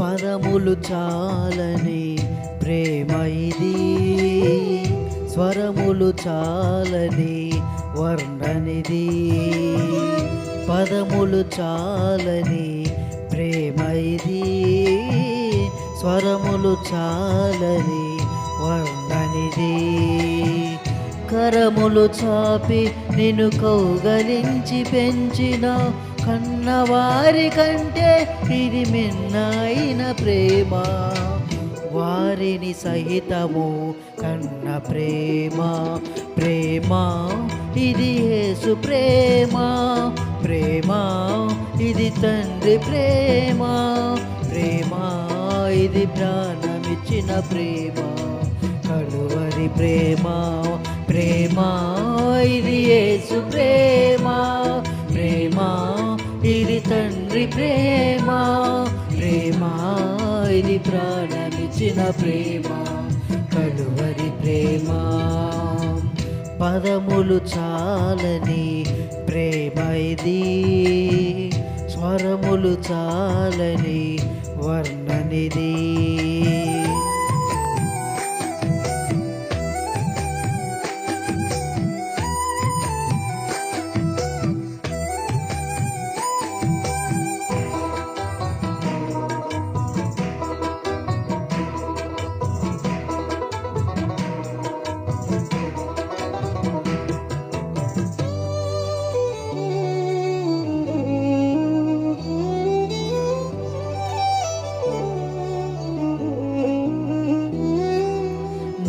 పదములు చాలని ప్రేమ ఇది, స్వరములు చాలని వర్ణనిది. పదములు చాలని ప్రేమ ఇది, స్వరములు చాలని వర్ణనిది. కరములు చాపి నిన్ను కౌగలించి పెంచిన కన్నవారి కంటే ఇది మిన్నైన ప్రేమ. వారిని సహితము కన్న ప్రేమ, ప్రేమ ఇది యేసు ప్రేమ. ప్రేమ ఇది తండ్రి ప్రేమ, ప్రేమ ఇది ప్రాణమిచ్చిన ప్రేమ. కలువరి ప్రేమ, ప్రేమ ఇది యేసు ప్రేమ. ప్రేమ ఇది తండ్రి ప్రేమ, ప్రేమ ఇది ప్రాణమిచ్చిన ప్రేమ. కలువరి ప్రేమ. పదములు చాలని ప్రేమ ఇది, స్వరములు చాలని వర్ణనిది.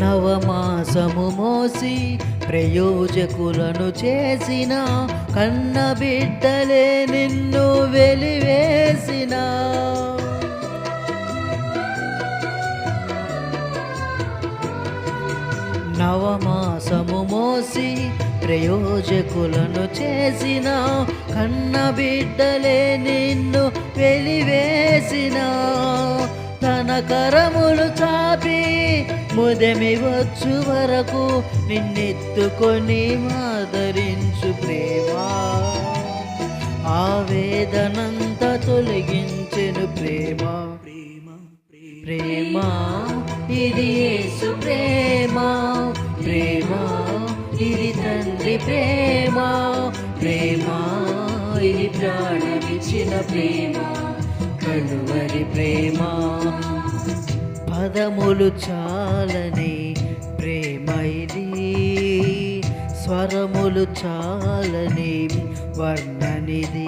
నవమాసము మోసి ప్రయోజకులను చేసిన కన్న బిడ్డలే నిన్ను వెలివేసిన. నవమాసము మోసి ప్రయోజకులను చేసిన కన్న బిడ్డలే నిన్ను వెలివేసిన. తన కరములు చాపి ముదమి వచ్చు వరకు నిన్నెత్తుకొని ఆదరించు ప్రేమ. ఆవేదనంత తొలగించెను ప్రేమ. ప్రేమ ఇది యేసు ప్రేమ, ప్రేమ ఇది తండ్రి ప్రేమ. ప్రేమ ఇది ప్రాణమిచ్చిన ప్రేమ. కలువరి ప్రేమ. పదములు చాలని ప్రేమ ఇది, స్వరములు చాలని వర్ణనిది.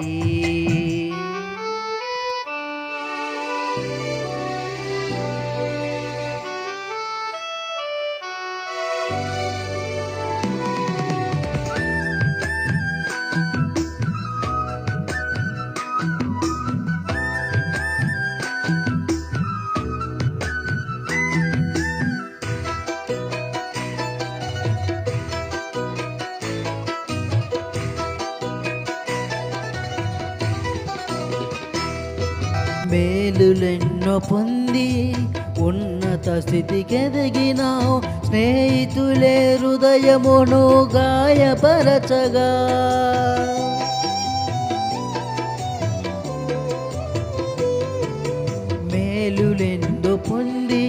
మేలులెన్నో పొంది ఉన్నత స్థితికెదిగినావు. స్నేహితులే హృదయమును గాయపరచగా, మేలులెన్నో పొంది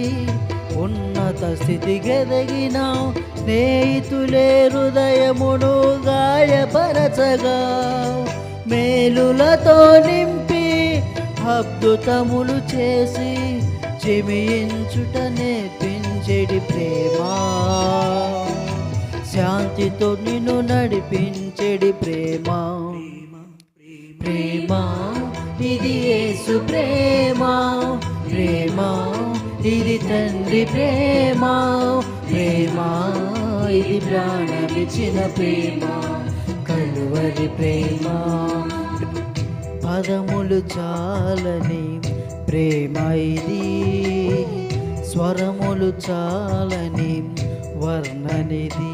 ఉన్నత స్థితికెదిగినావు. స్నేహితులే హృదయమును గాయపరచగా, మేలులతో నింపి అద్భుతములు చేసి జయించుట నేర్పించెడి ప్రేమ. శాంతితో నిన్ను నడిపించెడి ప్రేమ. ప్రేమ ఇది యేసు ప్రేమ, ప్రేమ ఇది తండ్రి ప్రేమ. ప్రేమ ఇది ప్రాణమిచ్చిన ప్రేమ. కలువరి ప్రేమ. పదములు చాలని ప్రేమ ఇది, స్వరములు చాలని వర్ణనిది.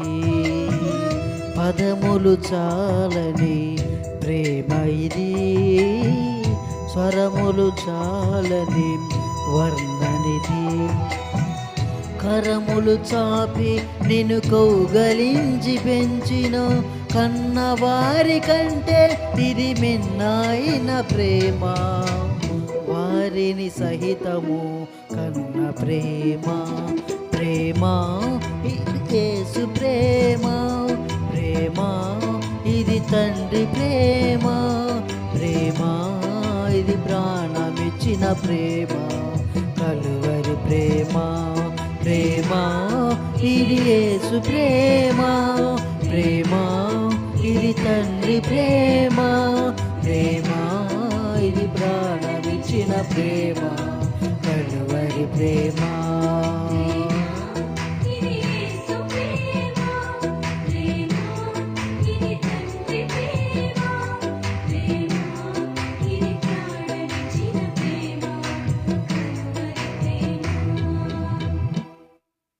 పదములు చాలని ప్రేమ ఇది, స్వరములు చాలని వర్ణనిది. కరములు చాపి నిన్ను కౌగలించి పెంచిన కన్నవారి కంటే ఇది మిన్నైన ప్రేమ. వారిని సహితము కన్న ప్రేమ. ప్రేమ ఇది యేసు ప్రేమ. ప్రేమ ఇది తండ్రి ప్రేమ. ప్రేమ ఇది ప్రాణమిచ్చిన ప్రేమ. కలువరి ప్రేమ. ప్రేమ ఇది యేసు ప్రేమ. ప్రేమ ఇది తండ్రి ప్రేమ. ప్రేమ ఇది ప్రాణమిచ్చిన ప్రేమ. కలువరి ప్రేమ.